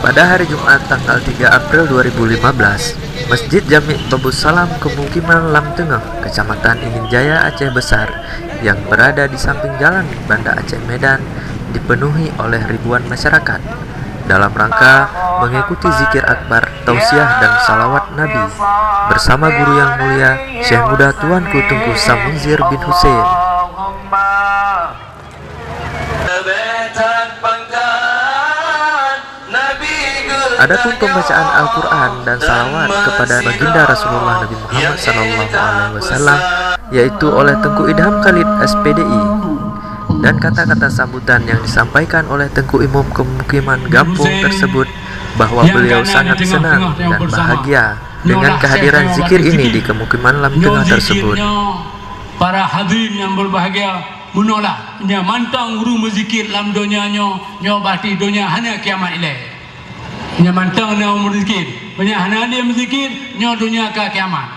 Pada hari Jumat tanggal 3 April 2015, Masjid Jami' Babus Salam Kemukiman Lam Tengah, Kecamatan Ingin Jaya, Aceh Besar, yang berada di samping jalan Banda Aceh Medan, dipenuhi oleh ribuan masyarakat dalam rangka mengikuti zikir akbar, tausiah dan salawat Nabi bersama guru yang mulia Syekh Muda Tuanku Tengku Samunzir bin Hussein. Adapun pembacaan Al-Quran dan salawat kepada baginda Rasulullah Nabi Muhammad SAW, yaitu oleh Tengku Idham Khalid SPDI, dan kata-kata sambutan yang disampaikan oleh Tengku Imam Kemukiman Gampung tersebut bahwa beliau sangat senang dan bahagia dengan kehadiran zikir ini di Kemukiman Lam Tengah tersebut. Para hadirin yang berbahagia, menolak nya mantang guru berzikir lam dunia nyo bati dunia hanya kiamat ilaih. Nya mantang na umur zikir, banyak hana dia berzikir nyo dunia ke kiamat.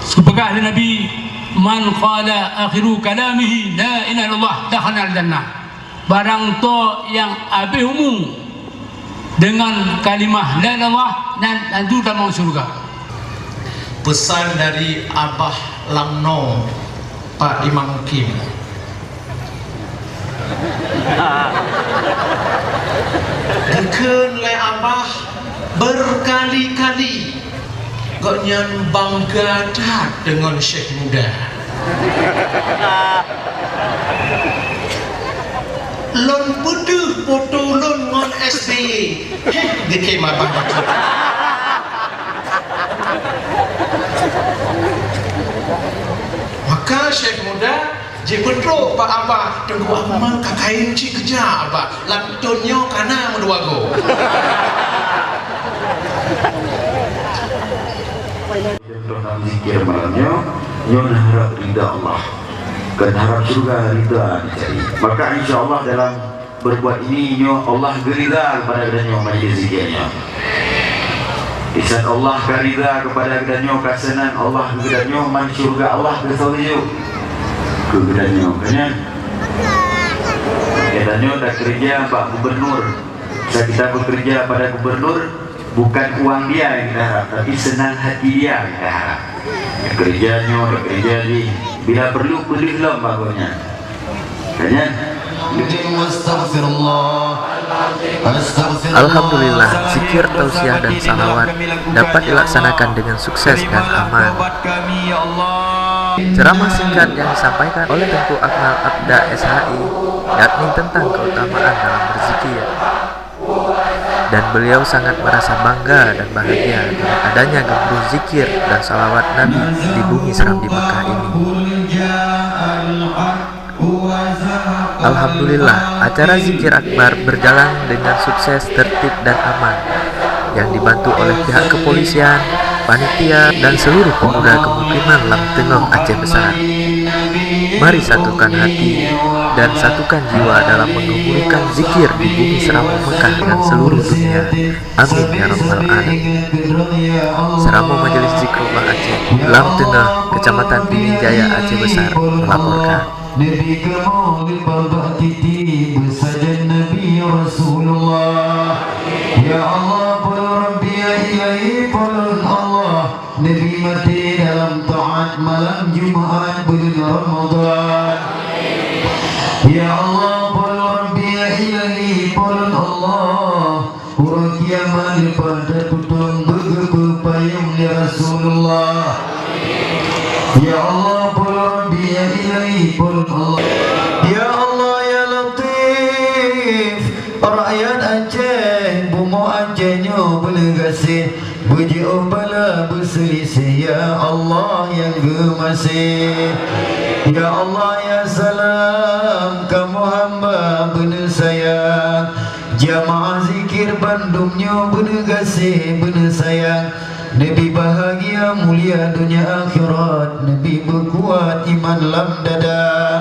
Sebagaimana ada Nabi, man qala akhiru kalamihi la ilaha illallah dakhala al-jannah. Barang to yang habis umur dengan kalimah la ilaha illallah dan itu dalam surga. Pesan dari Abah Lamno Pak Imam Kim. Deken le Abah berkali-kali gonyan bangga dah dengan Syekh Muda. Lon buduh foto lon ngon SBY. Deke Abah. Maka Syekh Muda je pedro Pak Abah tengku amal kakain ci kerja Abah lam tonyo kana menduago. Dalam zikir malamnya nyo harap ridha Allah dan harap surga ridha dicari. Maka insyaallah dalam berbuat ini nyo Allah gerida kepada nyo majlis zikirnya. Isat Allah karida kepada kedanyo kasanan Allah kedanyo man surga Allah kesawiyo kedanyo kan kedanyo dah kerja Pak Gubernur. Kita bekerja pada Gubernur bukan uang dia yang kita harap, tapi senang hati dia yang kita harap. Kerjanya kerja di bila perlu belum bagusnya kan. Alhamdulillah, zikir, tausiah dan salawat dapat dilaksanakan dengan sukses dan aman. Ceramah singkat yang disampaikan oleh Tengku Akmal Abda SHI yakni tentang keutamaan dalam berzikir, dan beliau sangat merasa bangga dan bahagia dengan adanya gembur zikir dan salawat Nabi di bumi seram di Mekah ini. Alhamdulillah, acara zikir akbar berjalan dengan sukses, tertib dan aman, yang dibantu oleh pihak kepolisian, panitia dan seluruh pemuda Kemukiman Lam Tengah Aceh Besar. Mari satukan hati dan satukan jiwa dalam mengemburkan zikir di bumi seram Mekah dan seluruh dunia. Amin ya rabbal alamin. Serama Majelis Zikrullah Aceh Lam Tengah, Kecamatan Ingin Jaya, Aceh Besar melaporkan. Nabi kamu dibawa titi bersaja Nabi Rasulullah. Ya Allah, Pulun Rabbi ya Ilahi, Pulun Allah. Nabi mati dalam taat malam Jumaat bulan Ramadan. Ya Allah, Pulun Rabbi ya Ilahi, Pulun Allah. Orang kiamat pada tutung bergebu payung ya Rasulullah. Ya Allah, Pulun Rabbi ya Ilahi, Pulun Allah. Ya Allah ya Latif, rakyat Aceh, bumu Acehnya berlegasih, berjauh bala berselisih. Ya Allah yang gemasih. Ya Allah ya salam, kamu hamba benar sayang. Jamaah zikir Bandungnya benar kasih, benar sayang. Nabi bahagia mulia dunia akhirat, Nabi berkuat iman lam dada.